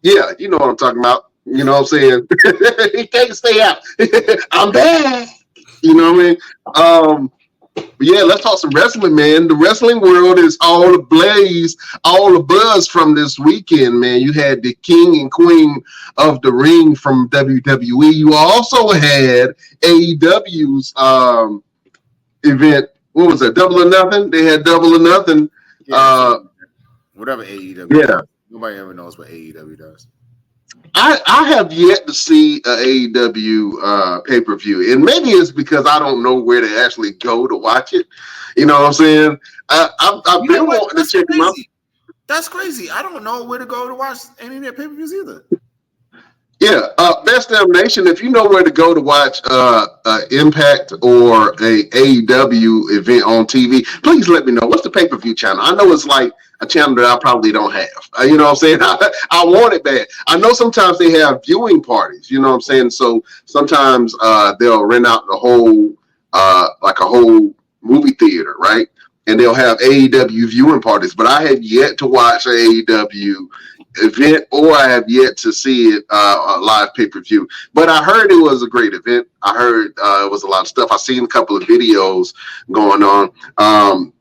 Yeah, you know what I'm talking about. You know what I'm saying? He can't stay out. I'm back. You know what I mean? But yeah, let's talk some wrestling, man. The wrestling world is all ablaze, all the buzz from this weekend, man. You had the king and queen of the ring from WWE. You also had AEW's event. What was that? Double or Nothing? They had Double or Nothing. Yeah, whatever AEW Yeah. does. Nobody ever knows what AEW does. I have yet to see a AEW pay-per-view, and maybe it's because I don't know where to actually go to watch it. You know what I'm saying? I've been wanting to check them out. That's crazy. I don't know where to go to watch any of their pay-per-views either. Yeah, Best Damn Nation, if you know where to go to watch Impact or a AEW event on TV, please let me know. What's the pay-per-view channel? I know it's like a channel that I probably don't have. You know what I'm saying? I want it bad. I know sometimes they have viewing parties, you know what I'm saying? So sometimes they'll rent out the whole, like a whole movie theater, right? And they'll have AEW viewing parties. But I have yet to watch AEW event, or I have yet to see it a live pay-per-view. But I heard it was a great event. I heard it was a lot of stuff. I seen a couple of videos going on.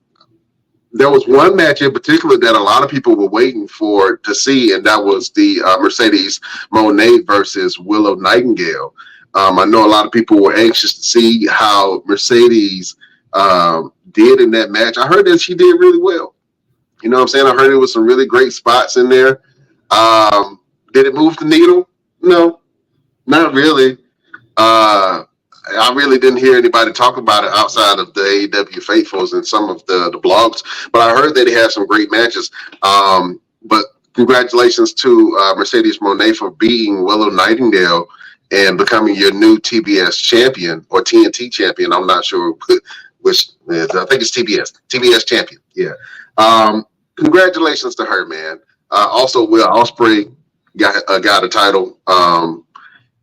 There was one match in particular that a lot of people were waiting for to see, and that was the Mercedes Moné versus Willow Nightingale. I know a lot of people were anxious to see how Mercedes did in that match. I heard that she did really well. You know what I'm saying? I heard it was some really great spots in there. Did it move the needle? No, not really. I really didn't hear anybody talk about it outside of the AEW faithfuls and some of the blogs, but I heard that he had some great matches. But congratulations to Mercedes Moné for beating Willow Nightingale and becoming your new TBS champion or TNT champion. I'm not sure which. I think it's TBS champion. Yeah. Congratulations to her, man. Also, Will Ospreay got a title,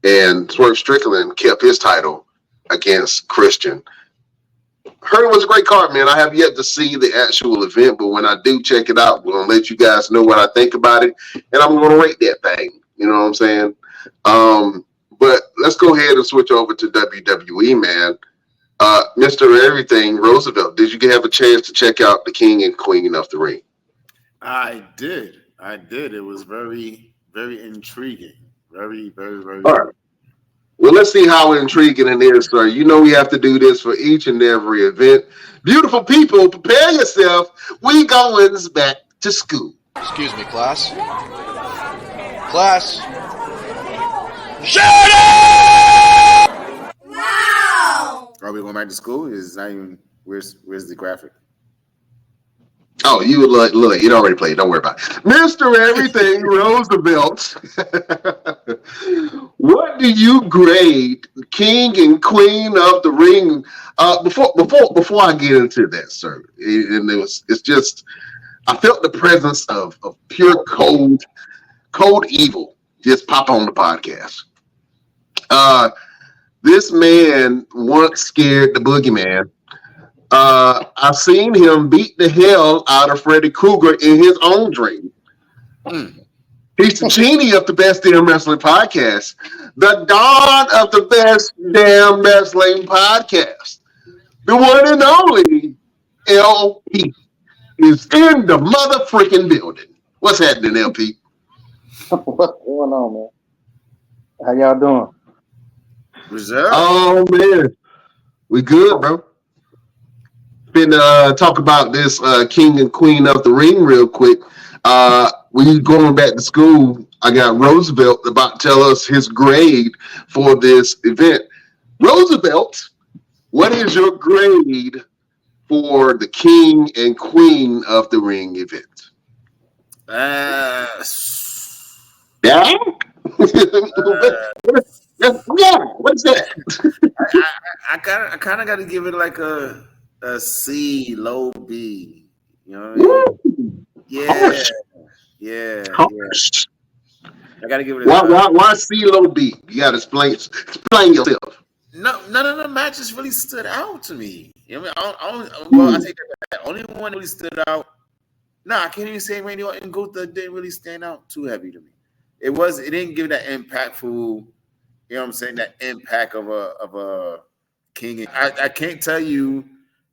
and Swerve Strickland kept his title against Christian. Heard it was a great card, man. I have yet to see the actual event, but when I do check it out, I'm going to let you guys know what I think about it, and I'm going to rate that thing. You know what I'm saying? But let's go ahead and switch over to WWE, man. Mr. Everything, Roosevelt, did you have a chance to check out the King and Queen of the Ring? I did. It was very, very intriguing. Very, very, very. All right. Well, let's see how intriguing it is, sir. You know we have to do this for each and every event. Beautiful people, prepare yourself. We going back to school. Excuse me, class. Class. Shut up! Wow! Are we going back to school? It's not even. Where's the graphic? Oh, you look, it already played. Don't worry about it. Mr. Everything Roosevelt. What do you grade King and Queen of the Ring? Before I get into that, sir, it's just I felt the presence of pure cold evil just pop on the podcast. This man once scared the boogeyman. I've seen him beat the hell out of Freddy Krueger in his own dream. He's the genie of the Best Damn Wrestling Podcast, the dawn of the Best Damn Wrestling Podcast. The one and only LP is in the mother freaking building. What's happening, LP? What's going on, man? How y'all doing? Reserve. Oh, man. We good, bro. Been talk about this King and Queen of the Ring real quick. We going back to school. I got Roosevelt about to tell us his grade for this event. Roosevelt, what is your grade for the King and Queen of the Ring event? Yeah. What is that? I kind of got to give it like a C, low B. You know what I mean? Yeah. Yeah. I got to give it a why C, low B? You got to explain yourself. None of the matches really stood out to me. You know what I mean? I take that back. Only one really stood out. I can't even say Randy Orton and Gunther didn't really stand out too heavy to me. It didn't give that impactful, you know what I'm saying, that impact of a King. I can't tell you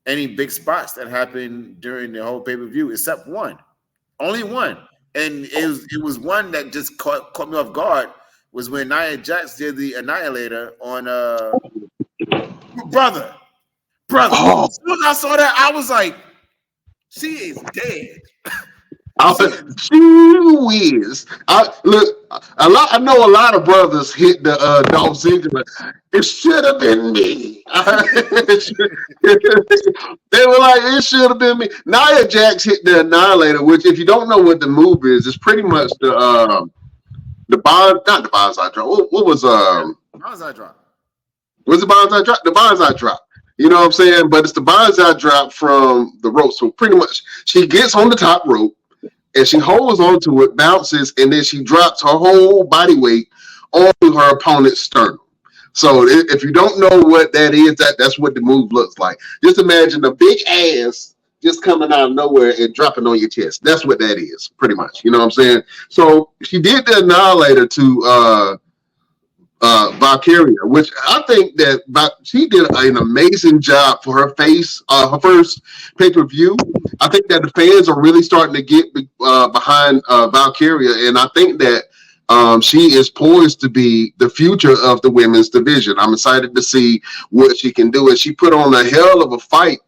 any big spots that happened during the whole pay-per-view except one. Only one. And it was one that just caught me off guard, was when Nia Jax did the Annihilator on brother. Oh. As soon as I saw that, I was like, she is dead. She is. I know a lot of brothers hit the Dolph Ziggler. It should have been me. They were like, it should have been me. Nia Jax hit the Annihilator, which, if you don't know what the move is pretty much the bond, not the Bonsai drop. What was Bonsai drop? Was the Bonsai drop? The Bonsai drop. You know what I'm saying? But it's the Bonsai drop from the rope. So pretty much, she gets on the top rope and she holds onto it, bounces, and then she drops her whole body weight onto her opponent's sternum. So if you don't know what that is, that's what the move looks like. Just imagine a big ass just coming out of nowhere and dropping on your chest. That's what that is, pretty much. You know what I'm saying? So she did the Annihilator to Valkyria, which I think that she did an amazing job for her her first pay-per-view. I think that the fans are really starting to get behind Valkyria, and I think that she is poised to be the future of the women's division. I'm excited to see what she can do, and she put on a hell of a fight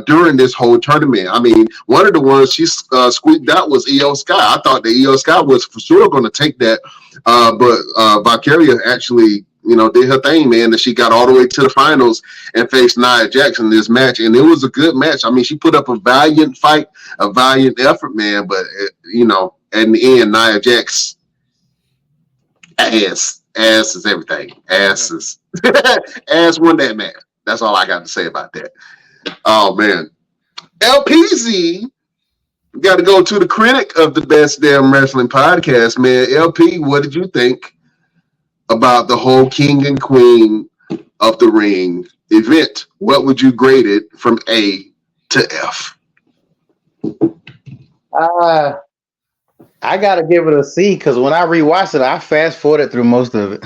during this whole tournament. I mean, one of the ones she squeaked out was Io Sky. I thought that Io Sky was for sure going to take that, but Valkyria actually, did her thing, man, and she got all the way to the finals and faced Nia Jax in this match, and it was a good match. I mean, she put up a valiant fight, a valiant effort, man, but, in the end, Nia Jax, ass is everything. Ass won that match. That's all I got to say about that. Oh, man. LPZ, we got to go to the critic of the Best Damn Wrestling Podcast, man. LP, what did you think about the whole King and Queen of the Ring event? What would you grade it from A to F? I got to give it a C because when I rewatched it, I fast forwarded through most of it.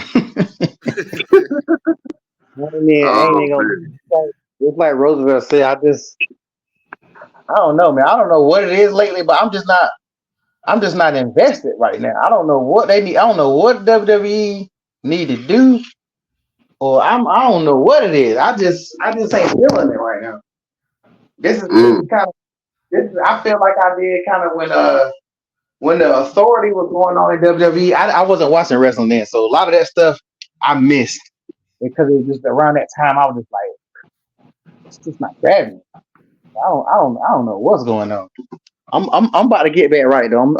It's like Roosevelt said, I don't know, man. I don't know what it is lately, but I'm just not invested right now. I don't know what they need. I don't know what WWE need to do, or I don't know what it is. I just ain't feeling it right now. This is kind of. I feel like I did kind of when the authority was going on in WWE. I wasn't watching wrestling then, so a lot of that stuff I missed because it was just around that time. I was just like, it's just not grabbing me. I don't know what's going on. I'm about to get back right though. I'm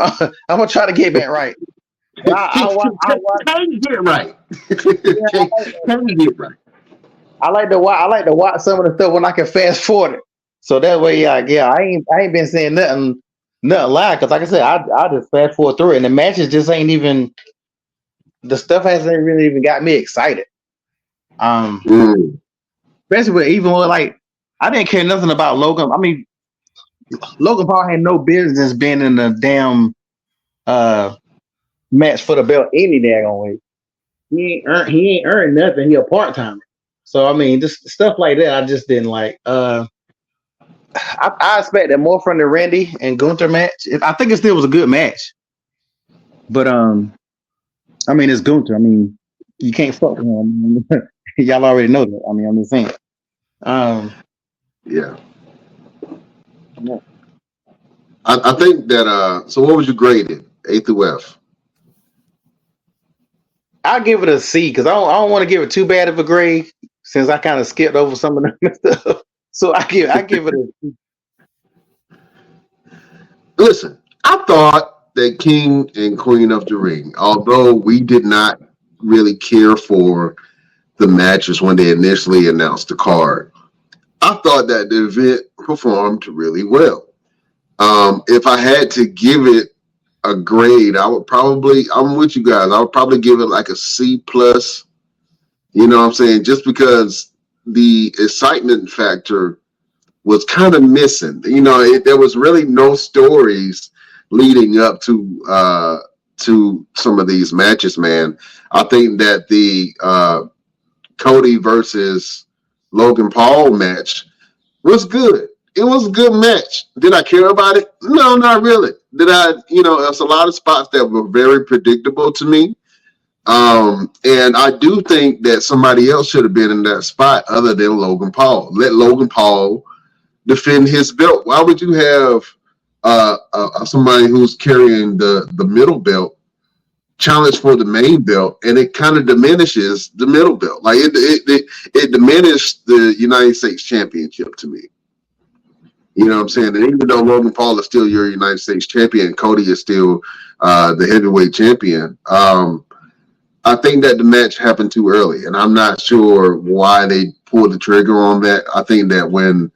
gonna try to get back right. Can you get it right? Can you get it right? I like to watch some of the stuff when I can fast forward it. So that way, I ain't been saying nothing loud because, like I said, I just fast forward through it, and the matches just ain't even. The stuff hasn't really even got me excited. Especially even with like. I didn't care nothing about Logan. I mean, Logan Paul had no business being in the damn match for the belt any daggone way. He ain't earned nothing. He a part-timer. So I mean, just stuff like that I just didn't like. I expected more from the Randy and Gunther match. I think it still was a good match. But I mean, it's Gunther. I mean, you can't fuck with him. Y'all already know that. I mean, I'm just saying. Yeah. I think that so what would you grade it? A through F? I'll give it a C because I don't want to give it too bad of a grade since I kind of skipped over some of the stuff. So I give it a C. Listen, I thought that King and Queen of the Ring, although we did not really care for the matches when they initially announced the card, I thought that the event performed really well. If I had to give it a grade, I'm with you guys. I would probably give it like a C plus. You know what I'm saying? Just because the excitement factor was kind of missing. There was really no stories leading up to to some of these matches, man. I think that the Cody versus Logan Paul match was good. It was a good match. Did I care about it? No, not really. Did I? There's a lot of spots that were very predictable to me. And I do think that somebody else should have been in that spot other than Logan Paul. Let Logan Paul defend his belt. Why would you have somebody who's carrying the middle belt challenge for the main belt, and it kind of diminishes the middle belt? Like it diminished the United States Championship to me. You know what I'm saying? And even though Logan Paul is still your United States champion, Cody is still the heavyweight champion. I think that the match happened too early, and I'm not sure why they pulled the trigger on that. I think that when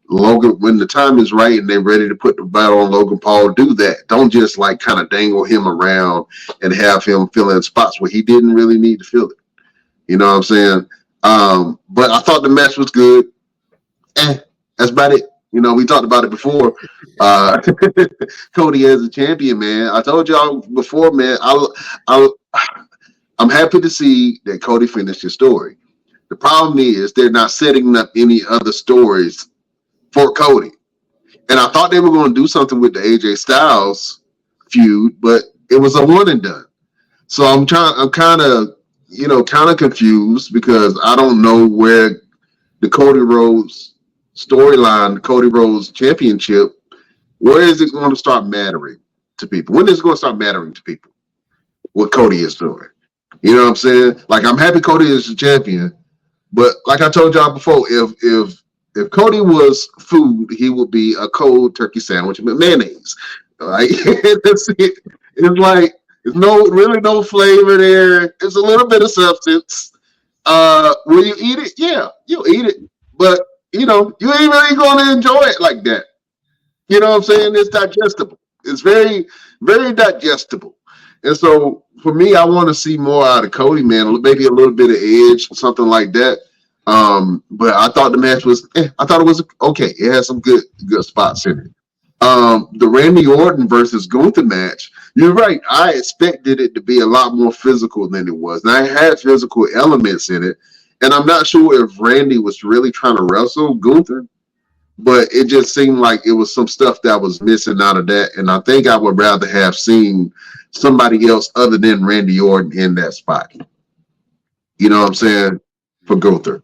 the time is right and they're ready to put the battle on Logan Paul, do that. Don't just like kind of dangle him around and have him fill in spots where he didn't really need to fill it. You know what I'm saying? But I thought the match was good. That's about it. We talked about it before. Cody as a champion, man. I told y'all before, man. I'm happy to see that Cody finished his story. The problem is they're not setting up any other stories for Cody. And I thought they were going to do something with the AJ Styles feud, but it was a one and done. So I'm kind of confused because I don't know where the Cody Rhodes storyline, the Cody Rhodes championship, where is it going to start mattering to people? When is it going to start mattering to people what Cody is doing? You know what I'm saying? Like, I'm happy Cody is the champion, but like I told y'all before, if Cody was food, he would be a cold turkey sandwich with mayonnaise. Like, it's like there's no flavor there. There's a little bit of substance. Will you eat it? Yeah, you'll eat it, but you ain't really going to enjoy it like that. You know what I'm saying? It's digestible. It's very, very digestible. And so for me, I want to see more out of Cody, man. Maybe a little bit of edge, something like that. But I thought the match was, I thought it was okay. It had some good spots in it. The Randy Orton versus Gunther match, you're right. I expected it to be a lot more physical than it was. And I had physical elements in it. And I'm not sure if Randy was really trying to wrestle Gunther, but it just seemed like it was some stuff that was missing out of that. And I think I would rather have seen somebody else other than Randy Orton in that spot. You know what I'm saying? For Gunther.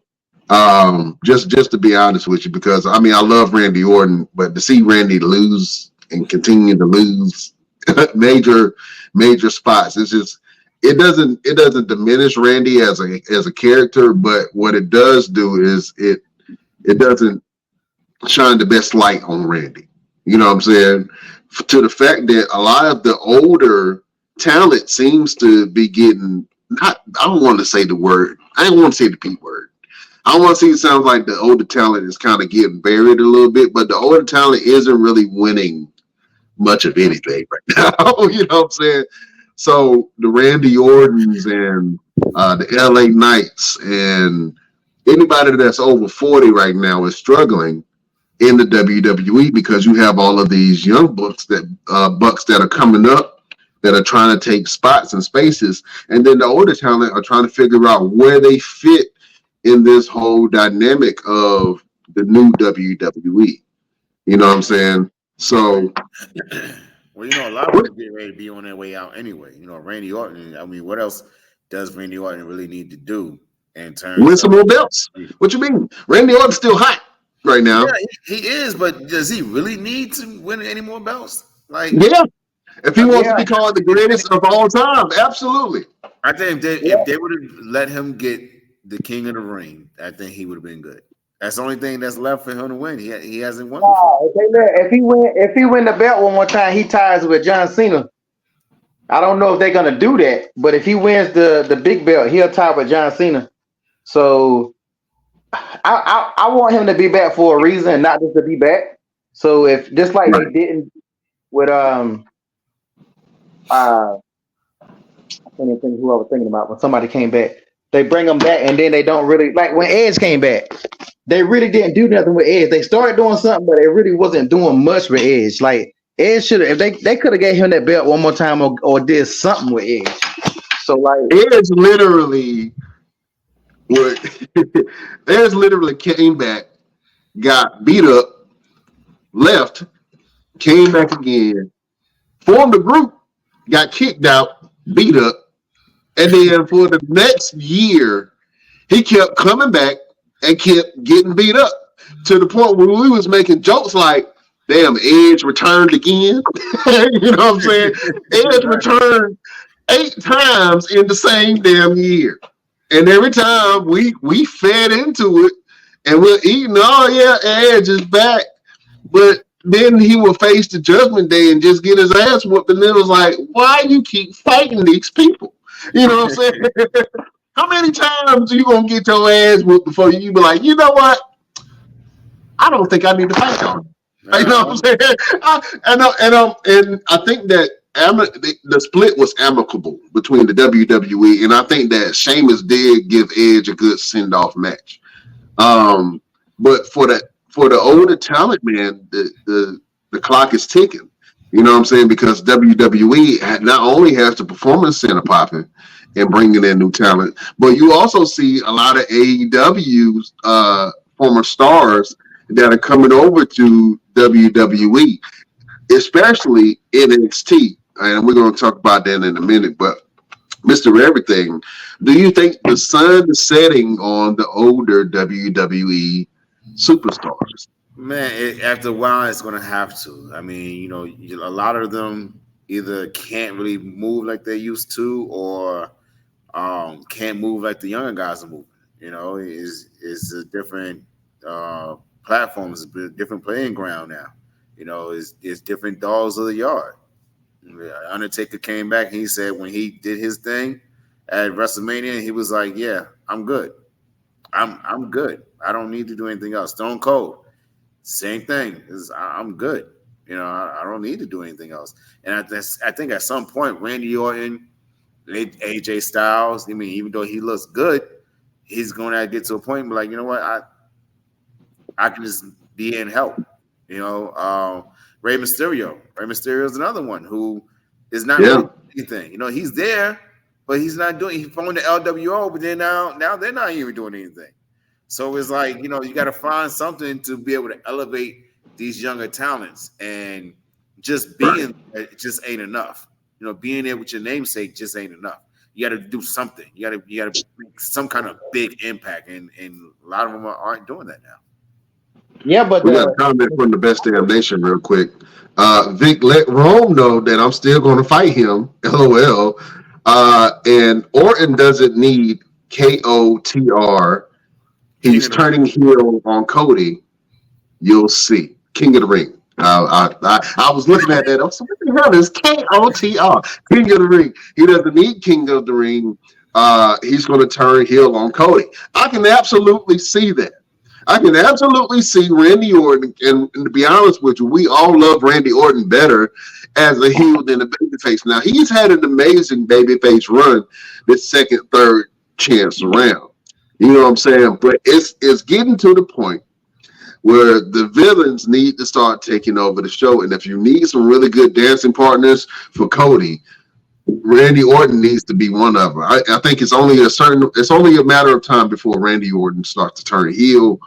Just to be honest with you, because I love Randy Orton, but to see Randy lose and continue to lose major spots, it's just it doesn't diminish Randy as a character, but what it does do is it doesn't shine the best light on Randy. You know what I'm saying? To the fact that a lot of the older talent seems to be getting I don't want to say the word. I don't want to say the P word. I want to see it sounds like the older talent is kind of getting buried a little bit, but the older talent isn't really winning much of anything right now. You know what I'm saying? So the Randy Ortons and the LA Knights and anybody that's over 40 right now is struggling in the WWE because you have all of these young bucks that are coming up that are trying to take spots and spaces, and then the older talent are trying to figure out where they fit in this whole dynamic of the new WWE. You know what I'm saying? So, well, a lot of them get ready to be on their way out anyway. Randy Orton. What else does Randy Orton really need to do in terms win some more belts? What you mean? Randy Orton's still hot right now. Yeah, he is, but does he really need to win any more belts? Yeah. If he wants to be called the greatest of all time, absolutely. I think if they would have let him get the King of the Ring, I think he would have been good. That's the only thing that's left for him to win. He hasn't won before. If he win the belt one more time, he ties with John Cena. I don't know if they're gonna do that, but if he wins the big belt, he'll tie with John Cena. So I want him to be back for a reason, not just to be back. So if just like they didn't with I can't even think who I was thinking about when somebody came back. They bring them back and then they don't really like when Edge came back. They really didn't do nothing with Edge. They started doing something, but it really wasn't doing much with Edge. Like Edge should have, if they could have gave him that belt one more time or did something with Edge. So like Edge literally would Edge literally came back, got beat up, left, came back again, formed a group, got kicked out, beat up, and then for the next year, he kept coming back and kept getting beat up to the point where we was making jokes like, damn, Edge returned again. You know what I'm saying? Edge returned 8 times in the same damn year. And every time we fed into it and we're eating, oh yeah, Edge is back. But then he will face the judgment day and just get his ass whooped. And then it was like, why you keep fighting these people? You know what I'm saying? How many times are you gonna get your ass whooped before you be like, you know what? I don't think I need to fight on. You know what I'm saying? And I think that the split was amicable between the WWE, and I think that Sheamus did give Edge a good send off match. But for the older talent, man, the clock is ticking. You know what I'm saying? Because WWE not only has the performance center popping and bringing in new talent, but you also see a lot of AEW's former stars that are coming over to WWE, especially NXT. And we're going to talk about that in a minute. But Mr. Everything, do you think the sun is setting on the older WWE superstars? Man, after a while, it's going to have to. I mean, you know, a lot of them either can't really move like they used to, or can't move like the younger guys are moving. You know, it's a different platforms, a different playing ground now. You know, it's different dogs of the yard. Undertaker came back and he said when he did his thing at WrestleMania, he was like, "Yeah, I'm good. I'm good. I don't need to do anything else." Stone Cold, same thing. I'm good. You know, I don't need to do anything else. And I think at some point, Randy Orton, AJ Styles, I mean, even though he looks good, he's going to get to a point and be like, you know what, I can just be in help. You know, Rey Mysterio. Rey Mysterio is another one who is not doing anything. You know, he's there, but he's not doing. He formed the LWO, but then now they're not even doing anything. So it's like, you know, you got to find something to be able to elevate these younger talents, and just being it just ain't enough. You know, being there with your namesake just ain't enough. You got to do something. You got to make some kind of big impact, and a lot of them aren't doing that now. Yeah, but we got a comment from the Best Damn Nation real quick. Vic, let Rome know that I'm still going to fight him. LOL. And Orton doesn't need KOTR. He's turning heel on Cody. You'll see. King of the Ring. I was looking at that. I was like, what the hell is KOTR? King of the Ring. He doesn't need King of the Ring. He's going to turn heel on Cody. I can absolutely see that. I can absolutely see Randy Orton, and to be honest with you, we all love Randy Orton better as a heel than a babyface. Now, he's had an amazing babyface run this second, third chance around. You know what I'm saying? But it's getting to the point where the villains need to start taking over the show. And if you need some really good dancing partners for Cody, Randy Orton needs to be one of them. I think it's only a matter of time before Randy Orton starts to turn heel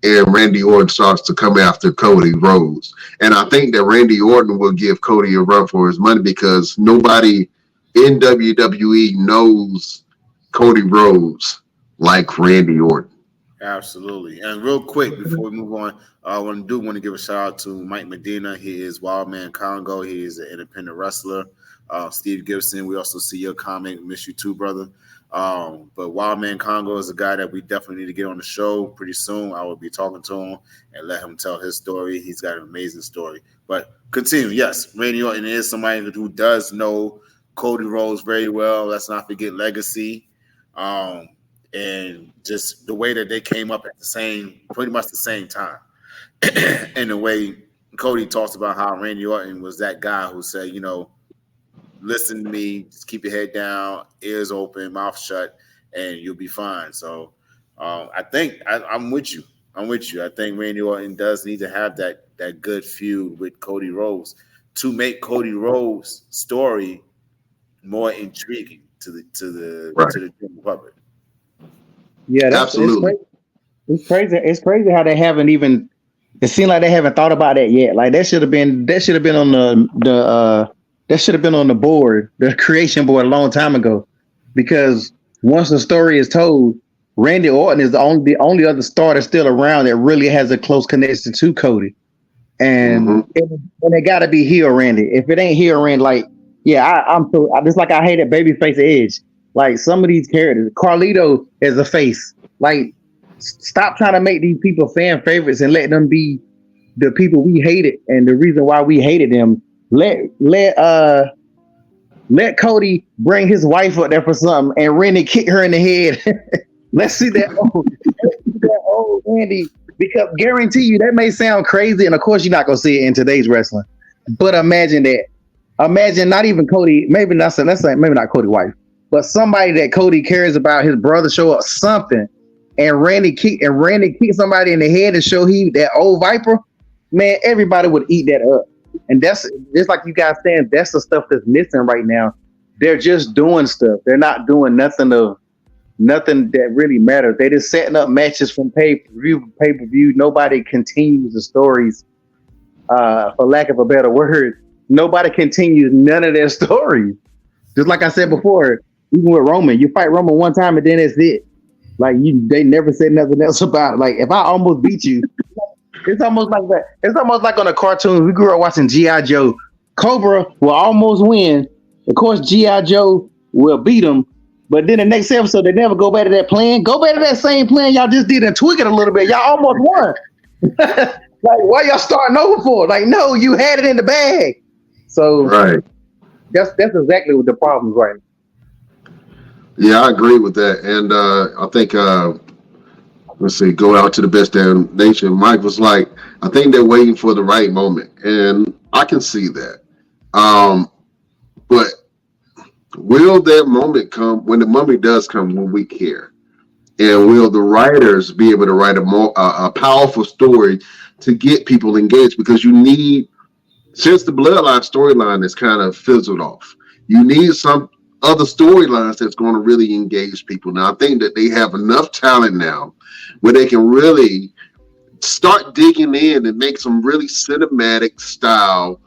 and Randy Orton starts to come after Cody Rhodes. And I think that Randy Orton will give Cody a run for his money because nobody in WWE knows Cody Rhodes like Randy Orton. Absolutely. And real quick, before we move on, I want to give a shout out to Mike Medina. He is Wildman Congo. He is an independent wrestler. Steve Gibson, we also see your comment. Miss you too, brother. But Wildman Congo is a guy that we definitely need to get on the show pretty soon. I will be talking to him and let him tell his story. He's got an amazing story. But continue. Yes, Randy Orton is somebody who does know Cody Rhodes very well. Let's not forget Legacy. And just the way that they came up at pretty much the same time. And the way Cody talks about how Randy Orton was that guy who said, you know, listen to me, just keep your head down, ears open, mouth shut, and you'll be fine. So I think I'm with you. I think Randy Orton does need to have that good feud with Cody Rhodes. to make Cody Rhodes' story more intriguing to the general public. Yeah, Absolutely. It's crazy. It's crazy how they haven't even. It seems like they haven't thought about that yet. Like that should have been on that should have been on the board, the creation board, a long time ago. Because once the story is told, Randy Orton is the only other star that's still around that really has a close connection to Cody. And it got to be heel Randy. If it ain't heel Randy, like I'm so just like I hated Babyface Edge. Like some of these characters, Carlito is a face. Like stop trying to make these people fan favorites and let them be the people we hated and the reason why we hated them. Let Cody bring his wife up there for something and Randy kick her in the head. Let's see that old Randy. Because guarantee you that may sound crazy, and of course you're not gonna see it in today's wrestling. But imagine that. Imagine not even Cody, maybe not Cody's wife, but somebody that Cody cares about, his brother show up something, and Randy kick somebody in the head and show he that old Viper. Man, everybody would eat that up. And that's just like you guys saying, that's the stuff that's missing right now. They're just doing stuff. They're not doing nothing that really matters. They just setting up matches from pay-per-view. Nobody continues the stories, for lack of a better word. Nobody continues none of their stories. Just like I said before, even with Roman, you fight Roman one time and then that's it. Like they never said nothing else about it. Like if I almost beat you, it's almost like that. It's almost like on a cartoon. We grew up watching G.I. Joe. Cobra will almost win. Of course, G.I. Joe will beat him. But then the next episode, they never go back to that plan. Go back to that same plan y'all just did and tweak it a little bit. Y'all almost won. Like, why y'all starting over for? Like, no, you had it in the bag. So right. That's exactly what the problem is right now. Yeah, I agree with that. And I think, let's see, go out to the best damn nation. Mike was like, I think they're waiting for the right moment. And I can see that. But will that moment come when the moment does come when we care? And will the writers be able to write a powerful story to get people engaged? Because you need, since the Bloodline storyline is kind of fizzled off, you need some other storylines that's going to really engage people. Now, I think that they have enough talent now where they can really start digging in and make some really cinematic style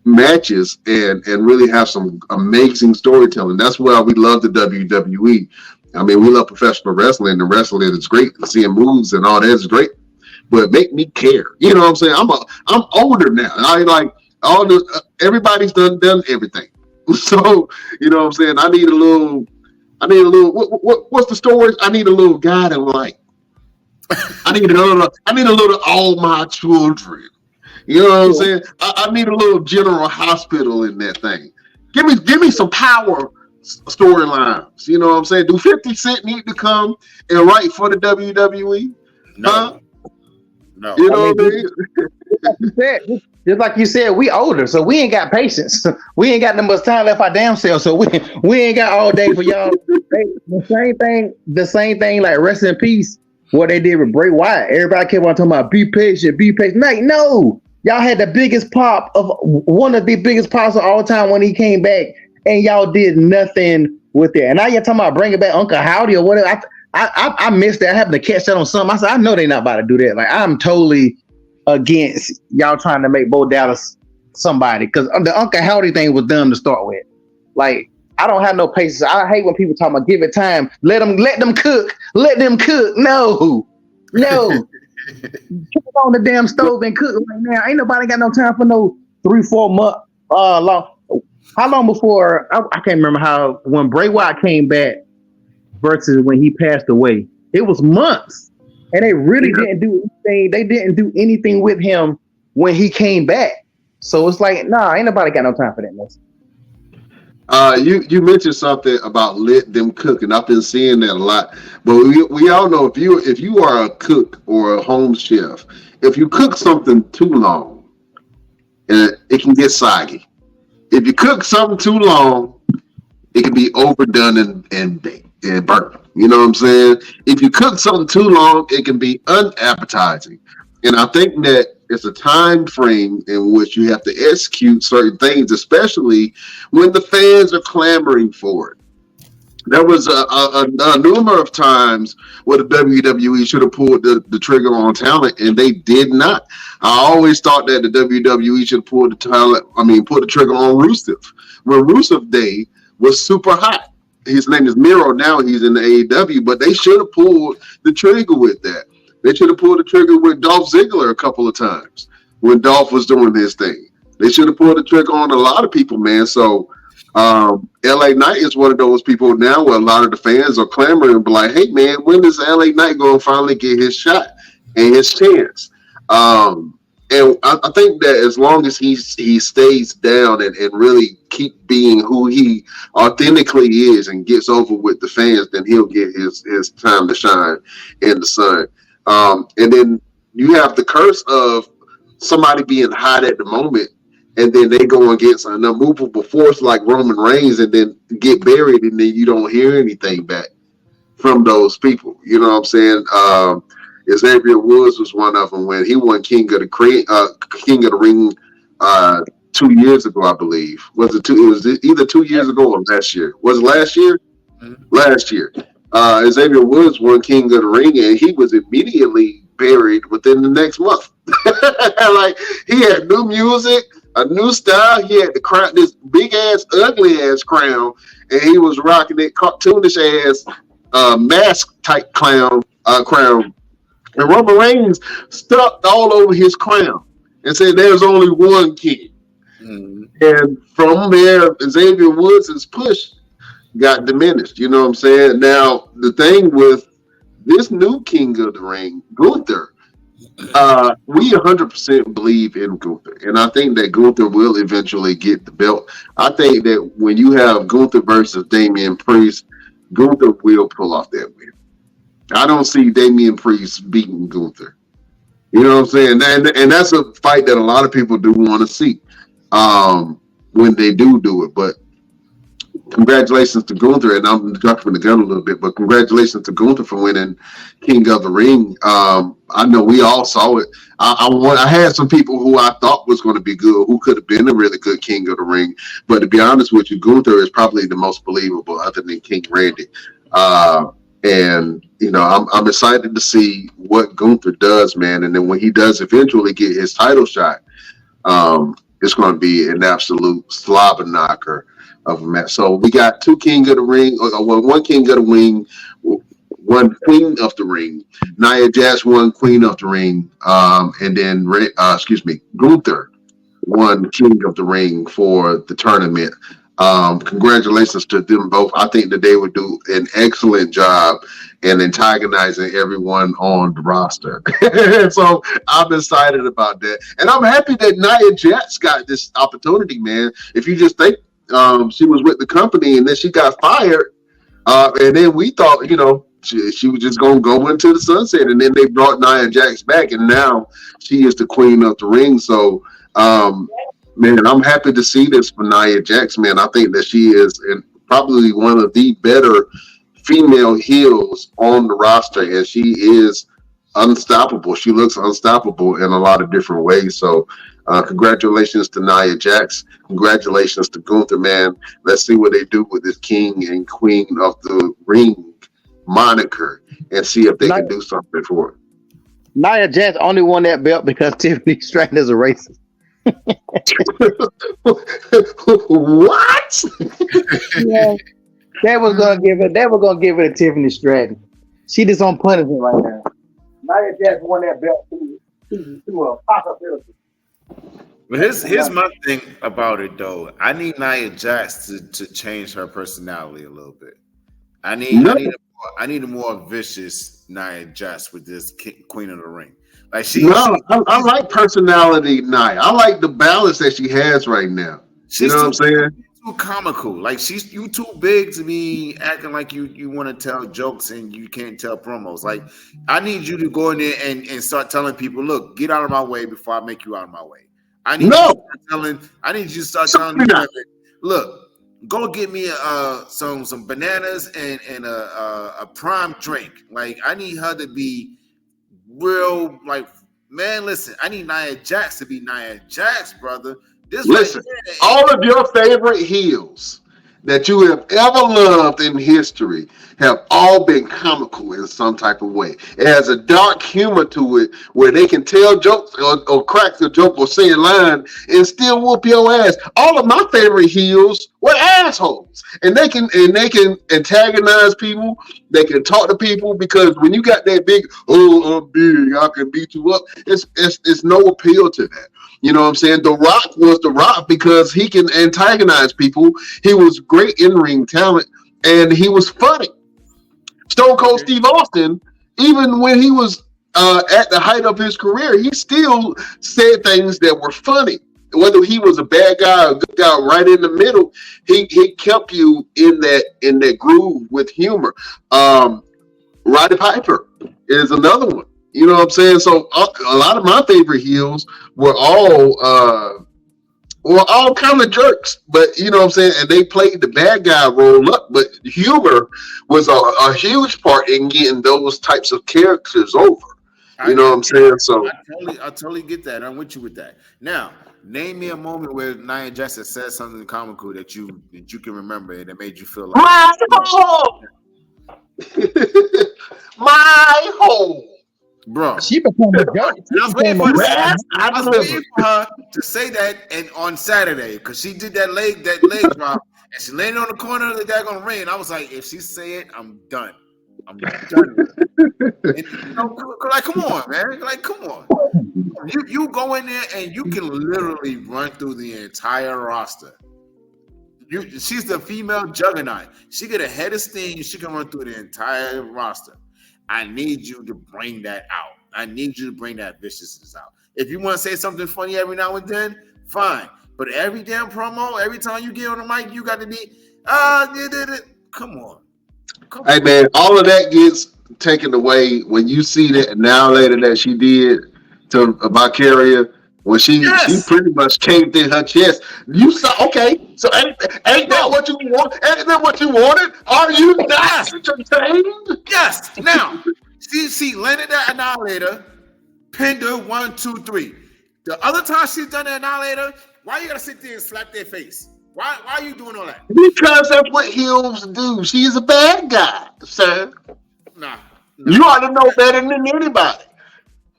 matches and really have some amazing storytelling. That's why we love the WWE. I mean, we love professional wrestling, and wrestling is great. Seeing moves and all that is great, but make me care. You know what I'm saying? I'm older now. I like all this. Everybody's done everything. So you know what I'm saying? I need a little. What's the story? I need a little guiding light. I need a little all my children. You know what I'm saying? I need a little General Hospital in that thing. Give me some power storylines. You know what I'm saying? Do 50 Cent need to come and write for the WWE? No. Huh? No. You know what I mean? Just like you said, we older, so we ain't got patience. We ain't got that much time left our damn self, so we ain't got all day for y'all. The same thing like Rest in Peace, what they did with Bray Wyatt. Everybody kept on talking about be patient. Like, no. Y'all had the biggest pop of one of the biggest pops of all time when he came back, and y'all did nothing with it. And now you're talking about bringing back Uncle Howdy or whatever. I missed that. I happened to catch that on something. I said, I know they're not about to do that. Like, I'm totally against y'all trying to make Bo Dallas somebody, because the Uncle Howdy thing was dumb to start with. Like, I don't have no patience. I hate when people talk about give it time. Let them cook. Let them cook. No. Turn on the damn stove and cook right now. Ain't nobody got no time for no 3-4 month long. How long before I can't remember when Bray Wyatt came back versus when he passed away. It was months. And they really didn't do anything. They didn't do anything with him when he came back. So it's like, nah, ain't nobody got no time for that mess. You mentioned something about let them cook, and I've been seeing that a lot. But we all know if you are a cook or a home chef, if you cook something too long, it can get soggy. If you cook something too long, it can be overdone and baked and burnt. You know what I'm saying? If you cook something too long, it can be unappetizing. And I think that It's a time frame in which you have to execute certain things, especially when the fans are clamoring for it. There was a number of times where the WWE should have pulled the trigger on talent, and they did not. I always thought that the WWE should have pulled put the trigger on Rusev. When Rusev Day was super hot. His name is Miro. Now he's in the AEW, but they should have pulled the trigger with that. They should have pulled the trigger with Dolph Ziggler a couple of times when Dolph was doing his thing. They should have pulled the trigger on a lot of people, man. So LA Knight is one of those people now where a lot of the fans are clamoring and be like, hey, man, when is LA Knight going to finally get his shot and his chance? And I think that as long as he stays down and really keep being who he authentically is and gets over with the fans, then he'll get his time to shine in the sun. And then you have the curse of somebody being hot at the moment, and then they go against an unmovable force like Roman Reigns and then get buried, and then you don't hear anything back from those people. You know what I'm saying? Xavier Woods was one of them when he won King of the Ring 2 years ago, I believe. Was it two? It was either 2 years ago or last year. Was it last year? Mm-hmm. Last year. Xavier Woods won King of the Ring, and he was immediately buried within the next month. Like, he had new music, a new style. He had the crown, this big ass, ugly ass crown, and he was rocking it cartoonish ass mask type crown. And Roman Reigns stuck all over his crown and said, "There's only one king." Mm-hmm. And from there, Xavier Woods' push got diminished. You know what I'm saying? Now, the thing with this new King of the Ring, Gunther, we 100% believe in Gunther. And I think that Gunther will eventually get the belt. I think that when you have Gunther versus Damian Priest, Gunther will pull off that win. I don't see Damian Priest beating Gunther. You know what I'm saying? And that's a fight that a lot of people do want to see when they do it. But congratulations to Gunther, and I'm jumping the gun a little bit, but congratulations to Gunther for winning King of the Ring. I know we all saw it. I had some people who I thought was going to be good, who could have been a really good King of the Ring. But to be honest with you, Gunther is probably the most believable other than King Randy. And, you know, I'm excited to see what Gunther does, man. And then when he does eventually get his title shot, it's going to be an absolute slobber knocker of a match. So we got two King of the Ring, one King of the Ring, one Queen of the Ring. Nia Jax won Queen of the Ring, and then Gunther won King of the Ring for the tournament. Congratulations to them both. I think that they would do an excellent job in antagonizing everyone on the roster. So I'm excited about that. And I'm happy that Nia Jax got this opportunity, man. If you just think she was with the company and then she got fired, and then we thought, you know, she was just going to go into the sunset, and then they brought Nia Jax back, and now she is the Queen of the Ring. So, man, I'm happy to see this for Nia Jax, man. I think that she is probably one of the better female heels on the roster, and she is unstoppable. She looks unstoppable in a lot of different ways. So congratulations to Nia Jax. Congratulations to Gunther, man. Let's see what they do with this King and Queen of the Ring moniker and see if they can do something for it. Nia Jax only won that belt because Tiffany Stratton is a racist. What? Yeah. They were gonna give it to Tiffany Stratton. She just on punishment right now. Nia Jax won that belt to a possibility. But here's my thing about it though. I need Nia Jax to change her personality a little bit. I need a more vicious Nia Jax with this Queen of the Ring. Like I like personality, Nia. I like the balance that she has right now. You know what I'm saying? Too comical. Like you too big to be acting like you want to tell jokes and you can't tell promos. Like I need you to go in there and start telling people, look, get out of my way before I make you out of my way. I need you to start telling people, look, go get me some bananas and a prime drink. Like I need her to be real, like Man, listen, I need Nia Jax to be Nia Jax, brother. This Listen, right here, all of your favorite heels that you have ever loved in history have all been comical in some type of way. It has a dark humor to it where they can tell jokes or crack the joke or say a line and still whoop your ass. All of my favorite heels were assholes, and they can antagonize people. They can talk to people because when you got that big, oh, I'm big, I can beat you up. It's no appeal to that. You know what I'm saying? The Rock was The Rock because he can antagonize people. He was great in-ring talent, and he was funny. Stone Cold Steve Austin, even when he was at the height of his career, he still said things that were funny. Whether he was a bad guy or a good guy, right in the middle, he kept you in that groove with humor. Roddy Piper is another one. You know what I'm saying? So a lot of my favorite heels were all kind of jerks, but you know what I'm saying? And they played the bad guy role up, but humor was a huge part in getting those types of characters over. You know what I'm saying? So I totally get that. I'm with you with that. Now, name me a moment where Nia Jax said something comical that you can remember and it made you feel like my hole. Bro, She became a joke. I was waiting for her to say that and on Saturday because she did that leg drop and she landed on the corner of the daggone ring. I was like, if she say it, I'm done. I'm done. And, you know, like, come on, man. Like, come on. You go in there and you can literally run through the entire roster. She's the female juggernaut. She get a head of steam. She can run through the entire roster. I need you to bring that out. I need you to bring that viciousness out. If you want to say something funny every now and then, fine. But every damn promo, every time you get on the mic, you got to be, come on. Hey, man, all of that gets taken away when you see that now later that she did to Valkyria when she pretty much caved in her chest. You saw, okay, so ain't that what you want? Ain't that what you wanted? Are you not entertained? Yes. Now, she landed that Annihilator, pinned her 1, 2, 3. The other time she's done the Annihilator, why you gotta sit there and slap their face? Why are you doing all that? Because that's what heels do. She's a bad guy, sir. Nah. You ought to know better than anybody.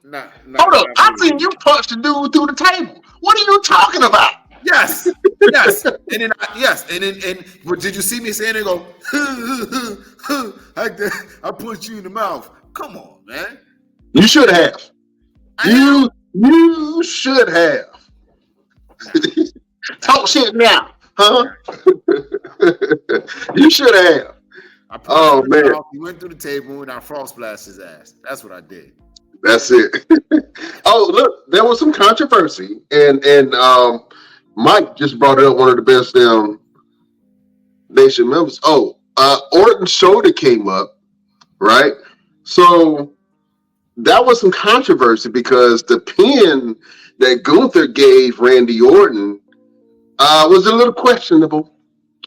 Hold up, I seen you punch the dude through the table. What are you talking about? Yes, and then but did you see me saying it? Go, I punched you in the mouth. Come on, man. You should have. You should have. Talk shit now, huh? You should have. Oh man, he went through the table and I frost blast his ass. That's what I did. That's it. Oh, look, there was some controversy, and Mike just brought up one of the best Nation members. Orton's shoulder came up, right? So that was some controversy because the pin that Gunther gave Randy Orton was a little questionable.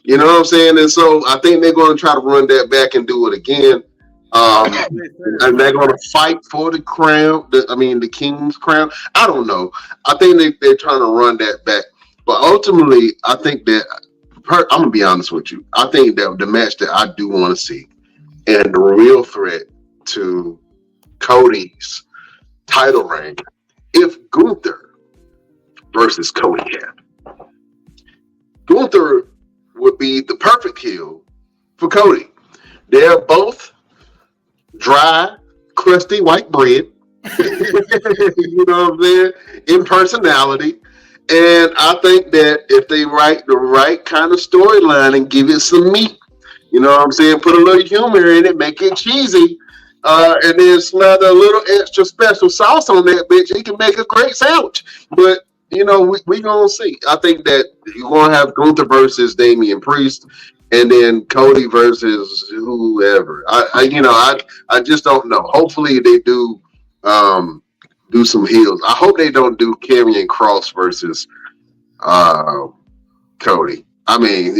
You know what I'm saying? And so I think they're going to try to run that back and do it again. And they're going to fight for the crown. The king's crown. I don't know. I think they're trying to run that back. But ultimately, I think that I'm going to be honest with you. I think that the match that I do want to see and the real threat to Cody's title reign, if Gunther versus Cody happened, Gunther would be the perfect heel for Cody. They're both dry, crusty white bread. You know what I'm saying? In personality. And I think that if they write the right kind of storyline and give it some meat, you know what I'm saying? Put a little humor in it, make it cheesy, and then slather a little extra special sauce on that bitch. It can make a great sandwich. But, you know, we going to see. I think that you're going to have Gunther versus Damian Priest, and then Cody versus whoever. I just don't know. Hopefully they do some heels. I hope they don't do Karrion Kross versus Cody. I mean,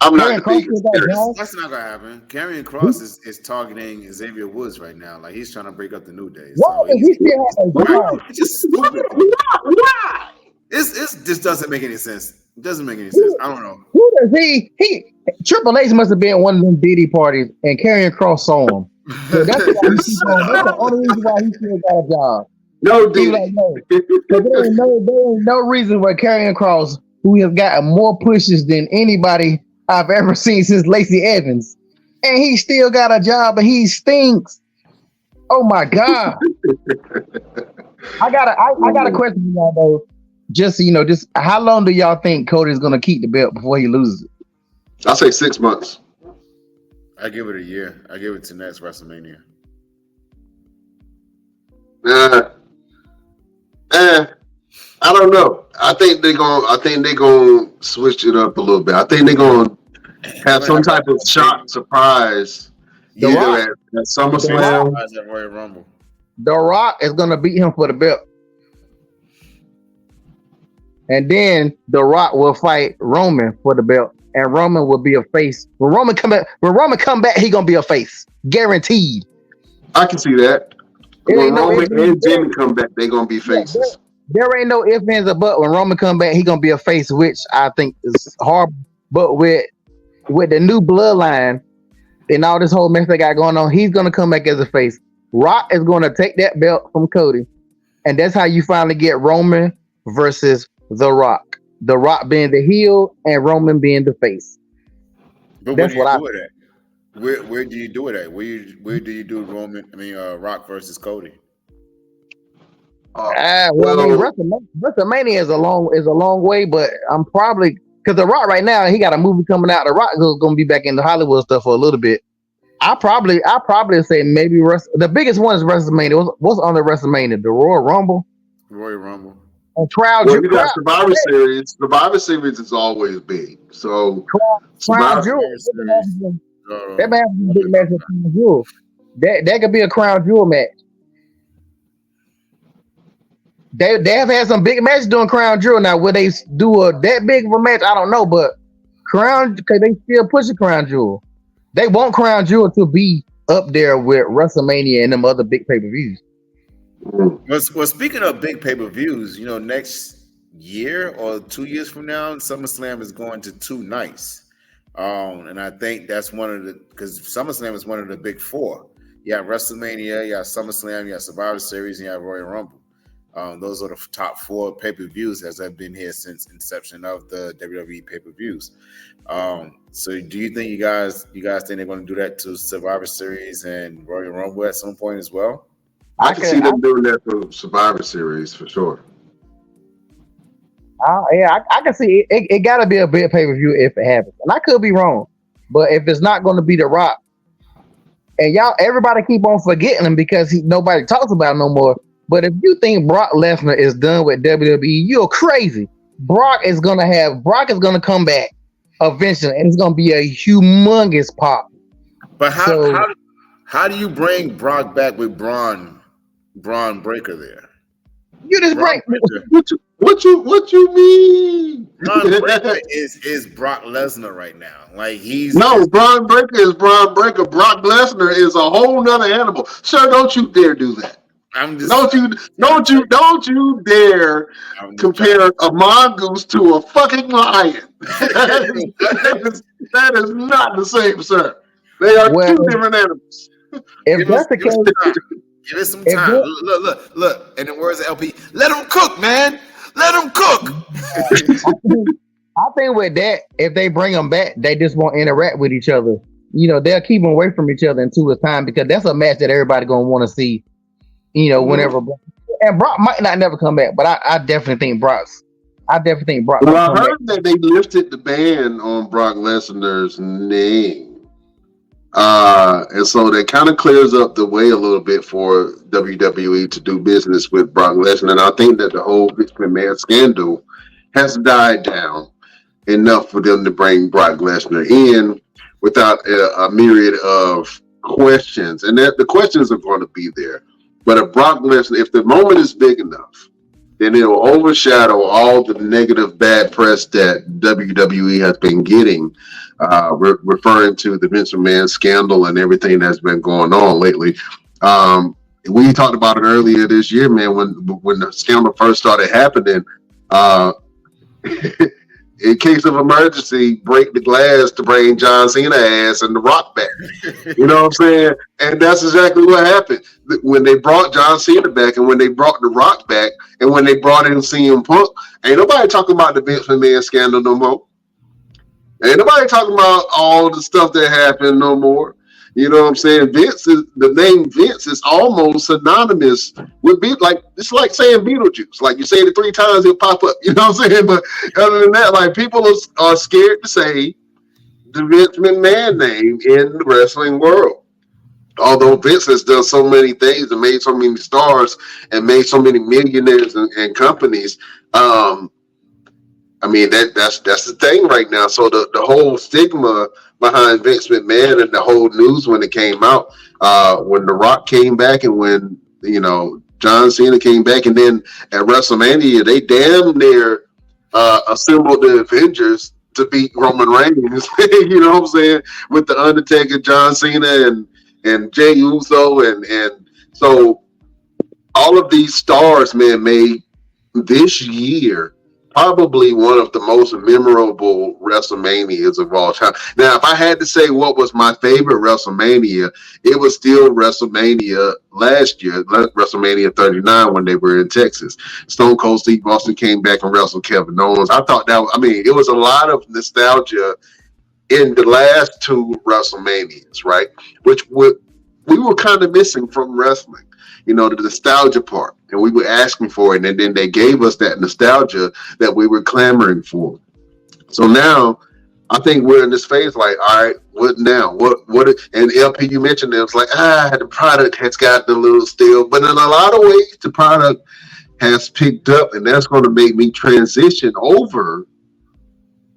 I'm not Karrion the Kross biggest. still got a job? That's not gonna happen. Karrion Kross is targeting Xavier Woods right now. Like he's trying to break up the New Day. Why So does he still have a job? it's just stupid. Why? It's this doesn't make any sense. It doesn't make any sense. I don't know. Who does he Triple H must have been one of them Diddy parties and Karrion Kross saw him. So that's why he's going. That's the only reason why he still got a job. No, He dude. like, no. 'Cause there ain't no reason why Karrion Kross, who has gotten more pushes than anybody I've ever seen since Lacey Evans, and he still got a job and he stinks. Oh my God. I got a question for y'all though. Just so you know, just how long do y'all think Cody's gonna keep the belt before he loses it? I say 6 months. I give it a year. I give it to next WrestleMania. I don't know. I think they're gonna switch it up a little bit. I think they're gonna have some type of shock surprise The either Rock. at SummerSlam. Surprise at Royal Rumble. The Rock is gonna beat him for the belt. And then The Rock will fight Roman for the belt. And Roman will be a face. When Roman come back, he gonna be a face. Guaranteed. I can see that. It When ain't no Roman ifs, and ands, Jimmy come back, they're gonna be faces. There ain't no ifs, ands, or buts. When Roman come back, he gonna be a face, which I think is hard. But with the new bloodline and all this whole mess they got going on, he's gonna come back as a face. Rock is gonna take that belt from Cody, and that's how you finally get Roman versus The Rock. The Rock being the heel and Roman being the face. But That's what I. do it at? Where do you do it at? Where do you do Rock versus Cody? Well, I mean, WrestleMania is a long way, but I'm probably because The Rock right now he got a movie coming out. The Rock is going to be back in the Hollywood stuff for a little bit. I probably say maybe the biggest one is WrestleMania. What's on the WrestleMania? The Royal Rumble. Royal Rumble. And crowd. Well, you got Survivor Series. Survivor Series is always big. So Crown Jewel. That man has a big match with Crown Jewel. That could be a Crown Jewel match. They have had some big matches doing Crown Jewel. Now, will they do that big of a match? I don't know, but because they still pushing Crown Jewel. They want Crown Jewel to be up there with WrestleMania and them other big pay-per-views. Well, speaking of big pay-per-views, next year or 2 years from now, SummerSlam is going to 2 nights. And I think that's because SummerSlam is one of the big 4. You have WrestleMania, you have SummerSlam, you have Survivor Series, and you have Royal Rumble. Those are the top 4 pay-per-views as I've been here since inception of the WWE pay-per-views. So do you think you guys think they're going to do that to Survivor Series and Royal Rumble at some point as well? I can see them doing that for Survivor Series for sure. I can see it. It got to be a big pay-per-view if it happens. And I could be wrong. But if it's not going to be The Rock, and everybody keep on forgetting him because nobody talks about him no more. But if you think Brock Lesnar is done with WWE, you're crazy. Brock is gonna come back eventually, and it's gonna be a humongous pop. But how do you bring Brock back with Braun Breaker there? You just break. What you mean? Braun Breaker is Brock Lesnar right now. Like Braun Breaker is Braun Breaker. Brock Lesnar is a whole nother animal. Sir, don't you dare do that. Don't you dare compare a mongoose to a fucking lion. that is not the same, sir. They are 2 different animals. If that's the case, give it some time. Look. In the words of LP, let them cook, man. Let them cook. I think with that, if they bring them back, they just won't interact with each other. They'll keep them away from each other until it's time because that's a match that everybody gonna want to see. Whenever and Brock might not never come back, but I definitely think Brock. Well, I heard that they lifted the ban on Brock Lesnar's name, and so that kind of clears up the way a little bit for WWE to do business with Brock Lesnar. And I think that the whole Vince McMahon scandal has died down enough for them to bring Brock Lesnar in without a myriad of questions, and the questions are going to be there. But if the moment is big enough, then it'll overshadow all the negative bad press that WWE has been getting, referring to the Vince McMahon scandal and everything that's been going on lately. We talked about it earlier this year, man, when the scandal first started happening. In case of emergency, break the glass to bring John Cena ass and The Rock back. You know what I'm saying? And that's exactly what happened. When they brought John Cena back and when they brought The Rock back and when they brought in CM Punk, ain't nobody talking about the Vince McMahon scandal no more. Ain't nobody talking about all the stuff that happened no more. You know what I'm saying? The name Vince is almost synonymous with it's like saying Beetlejuice. Like you say it 3 times, it'll pop up. You know what I'm saying? But other than that, like people are scared to say the Vince McMahon name in the wrestling world. Although Vince has done so many things and made so many stars and made so many millionaires and companies, I mean that's the thing right now. So the whole stigma behind Vince McMahon and the whole news when it came out, when The Rock came back and when John Cena came back, and then at WrestleMania they damn near assembled the Avengers to beat Roman Reigns. You know what I'm saying? With the Undertaker, John Cena, and Jey Uso, and so all of these stars, man, made this year probably one of the most memorable WrestleManias of all time. Now, if I had to say what was my favorite WrestleMania, it was still WrestleMania last year, WrestleMania 39, when they were in Texas. Stone Cold Steve Austin came back and wrestled Kevin Owens. I thought it was a lot of nostalgia in the last 2 WrestleManias, right? Which we were kind of missing from wrestling. The nostalgia part, and we were asking for it, and then they gave us that nostalgia that we were clamoring for. So now, I think we're in this phase, like, all right, what now? What? And LP, you mentioned it was like, the product has gotten a little stale, but in a lot of ways, the product has picked up, and that's going to make me transition over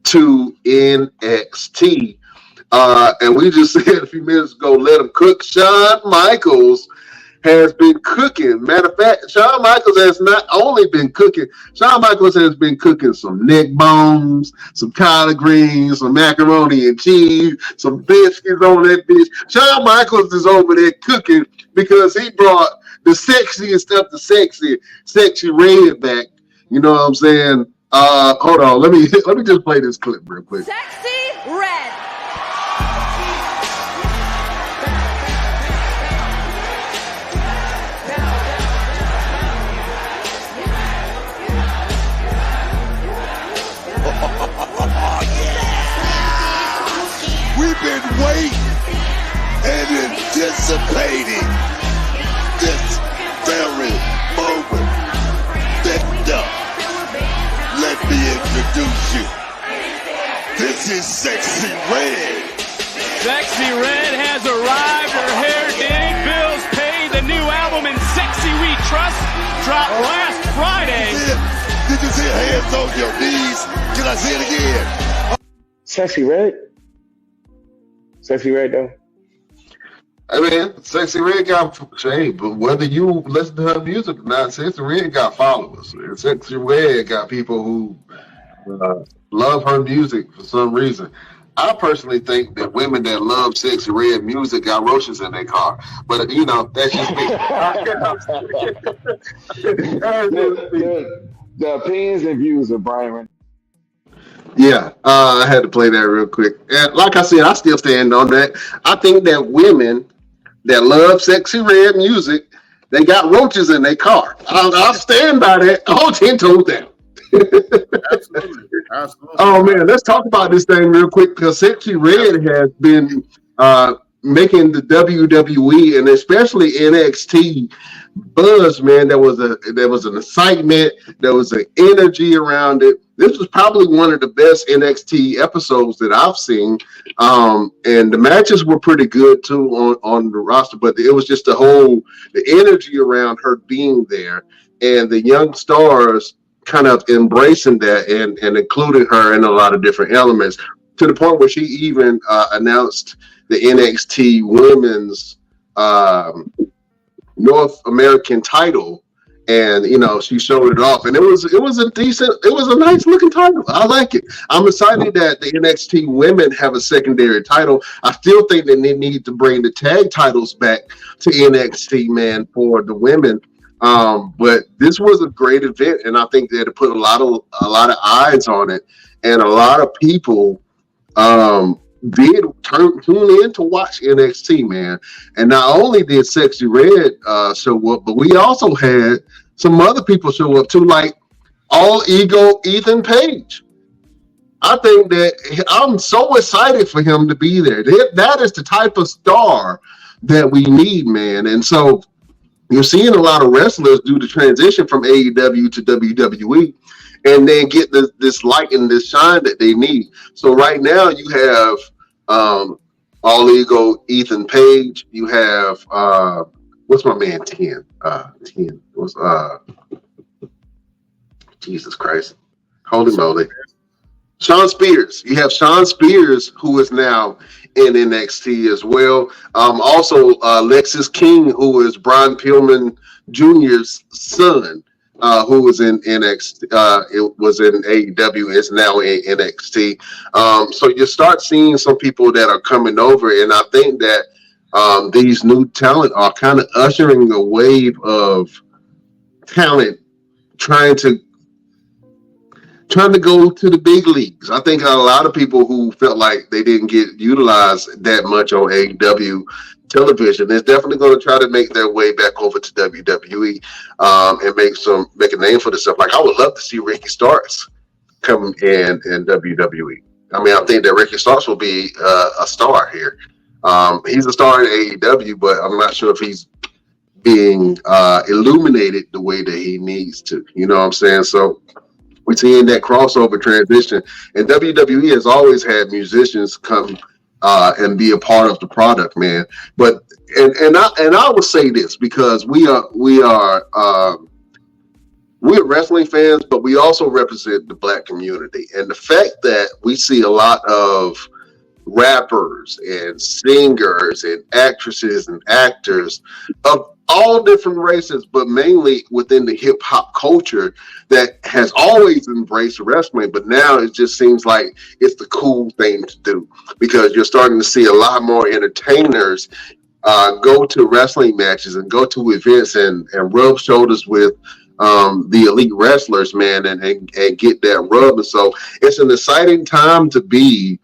to NXT. And we just said a few minutes ago, let them cook. Shawn Michaels has been cooking. Matter of fact, Shawn Michaels has not only been cooking, Shawn Michaels has been cooking some neck bones, some collard greens, some macaroni and cheese, some biscuits on that bitch. Shawn Michaels is over there cooking because he brought the sexiest of the sexy red back. You know what I'm saying? Hold on, let me just play this clip real quick. Sexy Red. We've been waiting and anticipating this very moment. Let me introduce you. This is Sexy Red. Sexy Red has arrived. Her hair did. Bills paid. The new album in Sexy We Trust dropped last Friday. Did you see hands on your knees? Can I see it again? Sexy Red? Sexy Red, though. I mean, Sexy Red got shade, but whether you listen to her music or not, Sexy Red got followers. And Sexy Red got people who love her music for some reason. I personally think that women that love Sexy Red music got roaches in their car. But, that's just me. The opinions and views of Brian. Yeah, I had to play that real quick. And like I said, I still stand on that. I think that women that love Sexy Red music, they got roaches in their car. I'll stand by that. Hold 10 toes down. Absolutely. Oh man, let's talk about this thing real quick because Sexy Red has been making the WWE and especially NXT buzz, man. There was an excitement, there was an energy around it. This was probably one of the best NXT episodes that I've seen. And the matches were pretty good too on the roster, but it was just the energy around her being there and the young stars kind of embracing that and including her in a lot of different elements to the point where she even announced the NXT women's North American title And she showed it off, and it was a nice looking title. I like it. I'm excited that the NXT women have a secondary title. I still think that they need to bring the tag titles back to NXT, man, for the women. But this was a great event, and I think that it put a lot of eyes on it, and a lot of people did tune in to watch NXT, man. And not only did Sexy Red show up, but we also had some other people show up too, like All Ego Ethan Page. I think that I'm so excited for him to be there. That is the type of star that we need, man. And so you're seeing a lot of wrestlers do the transition from AEW to WWE and then get this light and this shine that they need. So right now you have All Ego Ethan Page. You have what's my man 10? 10 was Jesus Christ. Holy moly. Shawn Spears. You have Shawn Spears, who is now in NXT as well. Also, Lexis King, who is Brian Pillman Jr.'s son, who was in NXT. It was in AEW. Is now in NXT. So you start seeing some people that are coming over, and I think that these new talent are kind of ushering a wave of talent trying to go to the big leagues. I think a lot of people who felt like they didn't get utilized that much on AEW television is definitely going to try to make their way back over to WWE and make a name for themselves. Like, I would love to see Ricky Starks come in WWE. I mean, I think that Ricky Starks will be a star here. He's a star in AEW, but I'm not sure if he's being illuminated the way that he needs to. You know what I'm saying? So we're seeing that crossover transition, and WWE has always had musicians come and be a part of the product, man. But and I will say this, because we're wrestling fans, but we also represent the Black community, and the fact that we see a lot of rappers and singers and actresses and actors of all different races, but mainly within the hip hop culture that has always embraced wrestling, but now it just seems like it's the cool thing to do, because you're starting to see a lot more entertainers go to wrestling matches and go to events and rub shoulders with the elite wrestlers, man, and get that rub. And so it's an exciting time to be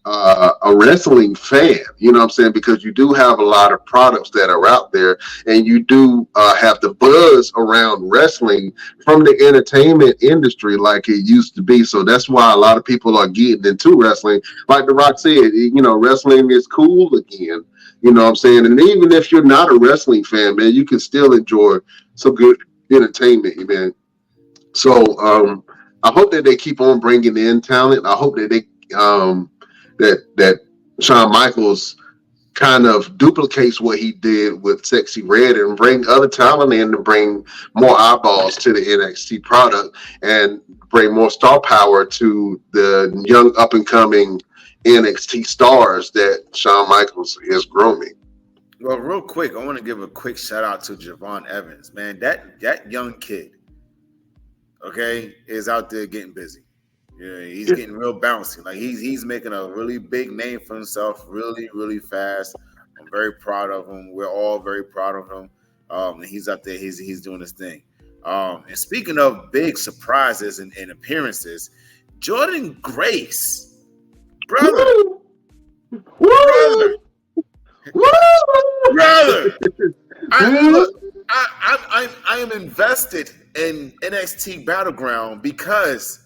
a wrestling fan, you know what I'm saying? Because you do have a lot of products that are out there, and you do have the buzz around wrestling from the entertainment industry like it used to be. So that's why a lot of people are getting into wrestling. Like The Rock said, wrestling is cool again. You know what I'm saying? And even if you're not a wrestling fan, man, you can still enjoy some good entertainment, man. So I hope that they keep on bringing in talent. I hope that they that Shawn Michaels kind of duplicates what he did with Sexy Red and bring other talent in to bring more eyeballs to the NXT product and bring more star power to the young up and coming NXT stars that Shawn Michaels is grooming. Well, real quick, I want to give a quick shout out to Javon Evans, man. That young kid, okay, is out there getting busy. Yeah, he's getting real bouncy. Like he's making a really big name for himself, really, really fast. I'm very proud of him. We're all very proud of him. And he's out there. He's doing his thing. And speaking of big surprises and appearances, Jordan Grace, brother. I am invested in NXT Battleground because